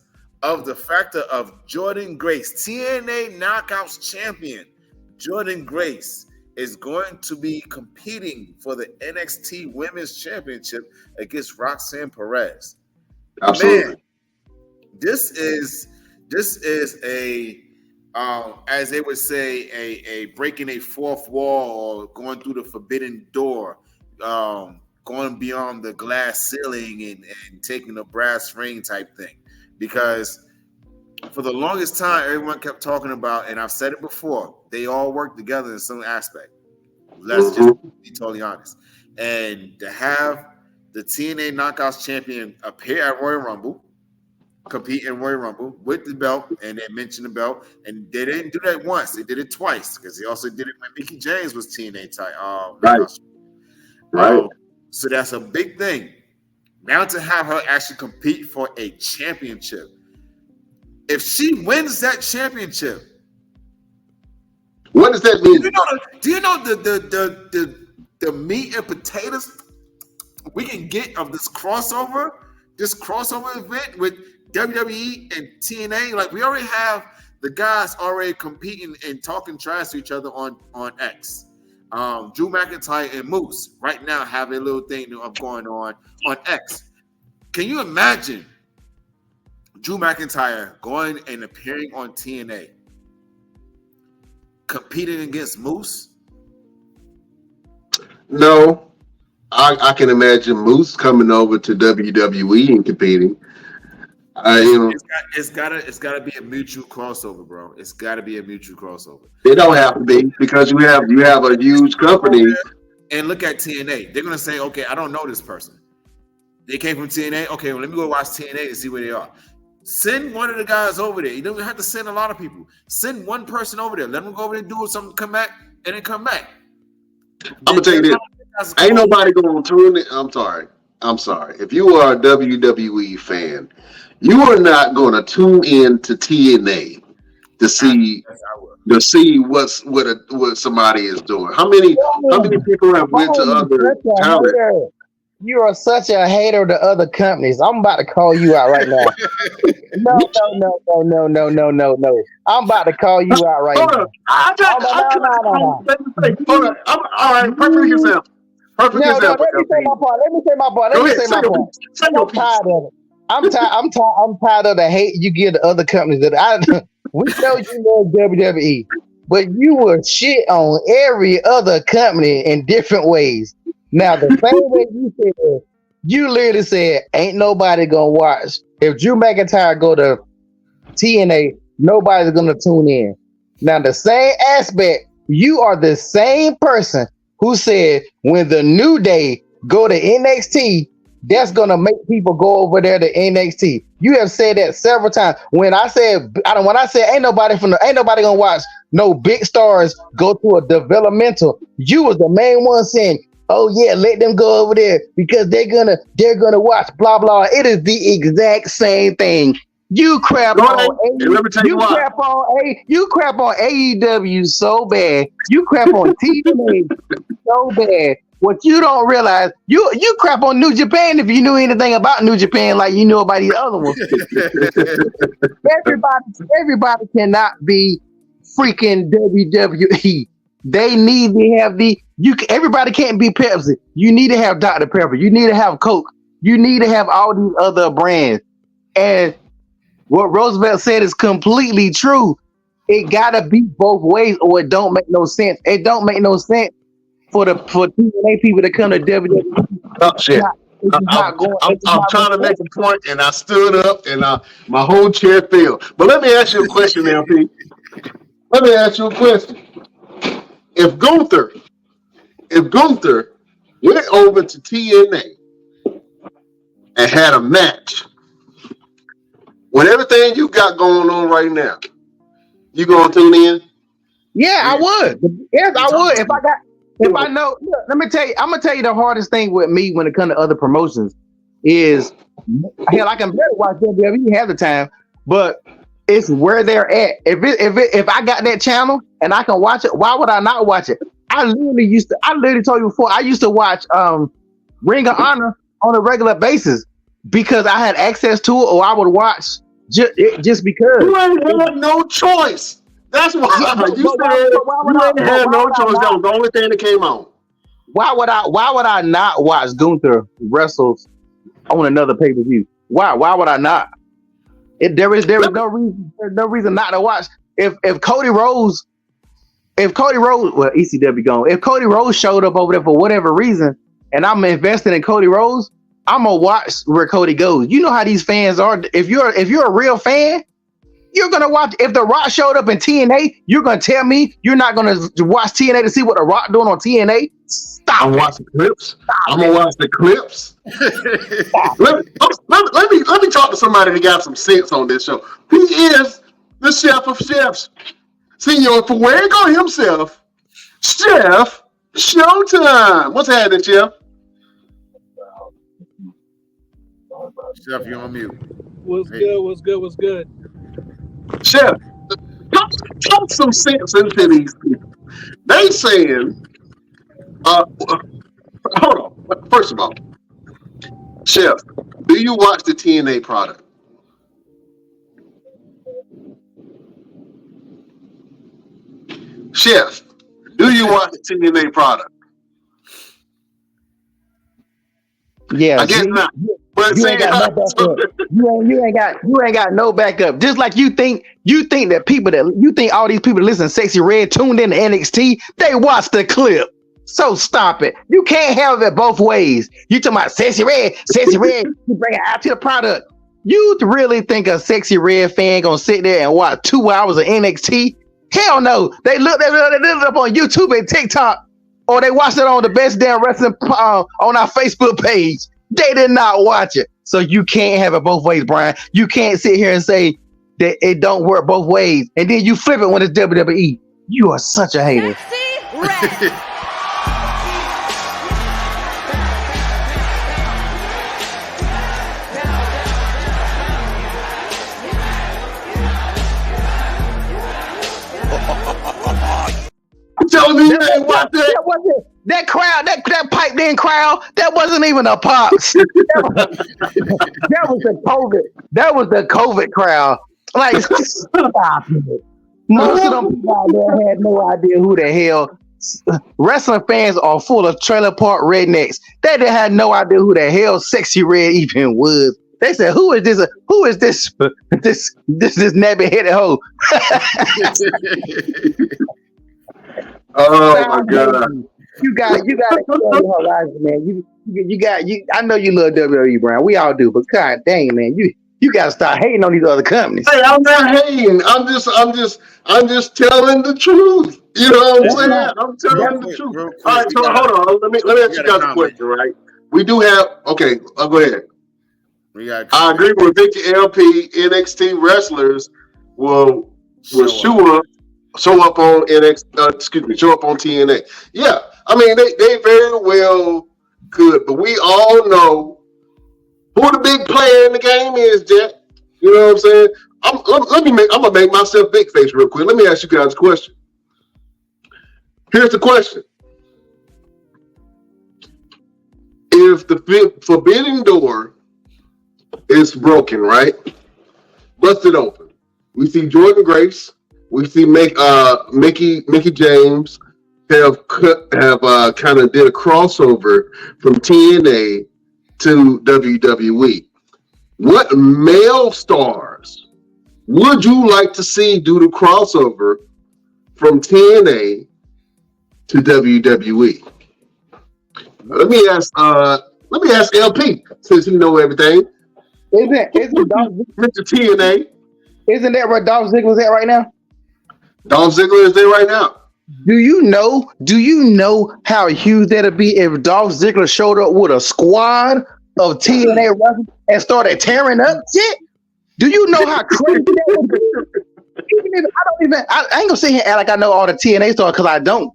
of the factor of Jordan Grace, TNA Knockouts champion. Jordan Grace is going to be competing for the NXT Women's Championship against Roxanne Perez. Absolutely. Man, this is a as they would say, a breaking a fourth wall or going through the forbidden door, going beyond the glass ceiling and taking a brass ring type thing. Because for the longest time, everyone kept talking about, and I've said it before, they all work together in some aspect. Let's just be totally honest. And to have the TNA Knockouts champion appear at Royal Rumble, compete in Royal Rumble with the belt, and they mentioned the belt. And they didn't do that once; they did it twice because they also did it when Mickie James was TNA title. Right. So that's a big thing. Now to have her actually compete for a championship. If she wins that championship, what does that mean? Do you know the meat and potatoes we can get of this crossover event with WWE and TNA? Like, we already have the guys already competing and talking trash to each other on X. Drew McIntyre and Moose right now have a little thing going on X. Can you imagine Drew McIntyre going and appearing on TNA, competing against Moose? No, I can imagine Moose coming over to WWE and competing. It's gotta be a mutual crossover, bro. It's gotta be a mutual crossover. It don't have to be, because you have a huge company. And look at TNA. They're gonna say, okay, I don't know this person. They came from TNA. Okay, well, let me go watch TNA and see where they are. Send one of the guys over there. You don't have to send a lot of people. Send one person over there. Let them go over there and do something, come back, and then come back. I'm gonna tell you this. Ain't nobody gonna tune in. I'm sorry. If you are a WWE fan, you are not gonna tune in to TNA to see what somebody is doing. How many people have went to other talent? You are such a hater of the other companies. I'm about to call you out right now. No. I'm about to call you out right now. Hold on. All right. Perfect example. Let me say my part. I'm tired of the hate you give to other companies. We know you love WWE, but you will shit on every other company in different ways. Now, the same way you literally said, ain't nobody gonna watch. If Drew McIntyre go to TNA, nobody's gonna tune in. Now, the same aspect, you are the same person who said when the New Day go to NXT, that's gonna make people go over there to NXT. You have said that several times. When I said ain't nobody gonna watch no big stars go to a developmental, you was the main one saying, oh yeah, let them go over there because they're gonna watch blah blah. It is the exact same thing. You crap on AEW so bad. You crap on TNA so bad. What you don't realize, you crap on New Japan if you knew anything about New Japan like you knew about these other ones. Everybody cannot be freaking WWE. They need to have everybody can't be Pepsi. You need to have Dr. Pepper. You need to have Coke. You need to have all these other brands. And what Roosevelt said is completely true. It gotta be both ways, or it don't make no sense. It don't make no sense for TNA people to come to WWE. Oh shit! I'm trying to make a point, and I stood up, and my whole chair fell. But let me ask you a question, LP. Let me ask you a question. If Gunther went over to TNA and had a match with everything you got going on right now, you gonna tune in? Yeah, I would. Yes, I would. If I know, let me tell you, I'm gonna tell you the hardest thing with me when it comes to other promotions is, hell, I can better watch WWE half the time, but it's where they're at. If I got that channel and I can watch it, why would I not watch it? I literally told you before, I used to watch Ring of Honor on a regular basis because I had access to it, or I would watch just because. You ain't had no choice. That's why you ain't had no choice. That was the only thing that came on. Why would I not watch Gunther wrestles on another pay-per-view? Why would I not? There is no reason not to watch. If Cody Rhodes, well, ECW gone. If Cody Rhodes showed up over there for whatever reason, and I'm invested in Cody Rhodes, I'm gonna watch where Cody goes. You know how these fans are. If you're a real fan, You're gonna watch if The Rock showed up in TNA. You're gonna tell me you're not gonna watch TNA to see what The Rock doing on TNA? Stop. I'm watching clips. I'm gonna watch the clips. let me talk to somebody that got some sense on this show. He is the chef of chefs, Senor Fuego himself, Chef Showtime. What's happening, Chef? Chef, you on mute. What's good? What's good? What's good? Chef, talk some sense into these people. They saying, hold on. First of all, Chef, do you watch the TNA product? Chef, do you watch the TNA product? Yeah, I guess not. But you ain't got no backup. You ain't got no backup. Just like you think that all these people that listen to Sexy Red tuned in to NXT, they watch the clip. So stop it. You can't have it both ways. You talking about Sexy Red, you bring it out to the product. You really think a Sexy Red fan gonna sit there and watch 2 hours of NXT? Hell no. They look it up on YouTube and TikTok, or they watched it on the Best Damn Wrestling on our Facebook page. They did not watch it. So you can't have it both ways, Brian. You can't sit here and say that it don't work both ways, and then you flip it when it's WWE. You are such a hater. Sexy Red. You telling me you ain't watch that? That crowd, that piped in crowd, that wasn't even a pops. That was the COVID. That was the COVID crowd. Like, stop it. Most of them people out there had no idea who the hell. Wrestling fans are full of trailer park rednecks. They didn't have no idea who the hell Sexy Red even was. They said, "Who is this? Who is this? This nappy headed hoe?" Oh my God! You got to your horizon, man. You. I know you love WWE, Brian. We all do, but God dang, man, you got to start hating on these other companies. Hey, I'm not hating. I'm just telling the truth. You know what I'm saying? I'm telling the truth. All right, so hold on. Let me ask you guys a question, right? We do have. Okay, go ahead. I agree with Vicky LP. NXT wrestlers will show up on NXT. Show up on TNA. Yeah, I mean they very well could, but we all know who the big player in the game is, Jack. You know what I'm saying? I'm gonna make myself big face real quick. Let me ask you guys a question. Here's the question: if the forbidden door is broken, right? Busted open. We see Jordan Grace. We see Mickey James have kind of did a crossover from TNA to WWE. What male stars would you like to see do the crossover from TNA to WWE? Let me ask LP, since he know everything. Isn't Mr. TNA? Isn't that where Dolph Ziggler's at right now? Dolph Ziggler is there right now. Do you know how huge that'd be if Dolph Ziggler showed up with a squad of TNA wrestlers and started tearing up shit? Do you know how crazy that would be? I ain't gonna sit here and act like I know all the TNA stars because I don't.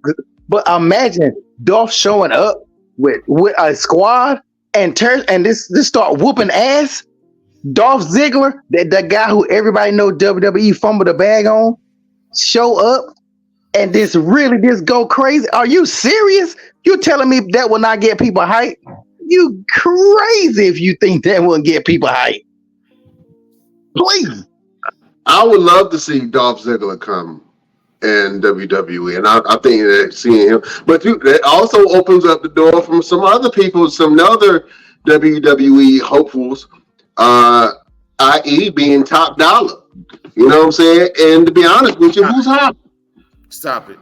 But imagine Dolph showing up with a squad and this start whooping ass. Dolph Ziggler, that guy who everybody know WWE fumbled the bag on, show up and just go crazy. Are you serious? You telling me that will not get people hyped? You crazy if you think that wouldn't get people hyped. Please. I would love to see Dolph Ziggler come in WWE, and I think that seeing him, but that also opens up the door from some other people, some other WWE hopefuls, i.e. being Top Dollar. You know what I'm saying? And to be honest with you, who's hot? Stop it.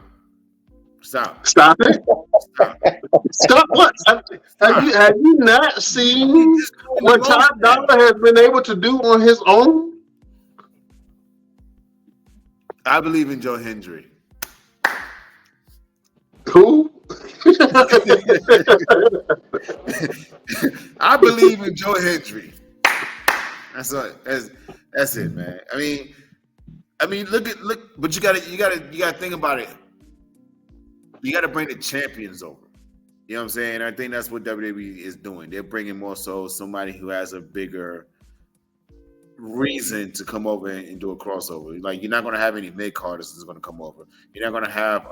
Stop it. Stop what? Have you not seen what Top Dollar has been able to do on his own? I believe in Joe Hendry. Who? I believe in Joe Hendry. That's it, man. I mean, look, but you gotta think about it. You gotta bring the champions over. You know what I'm saying? I think that's what WWE is doing. They're bringing more so somebody who has a bigger reason to come over and do a crossover. Like, you're not gonna have any mid carders that's gonna come over. You're not gonna have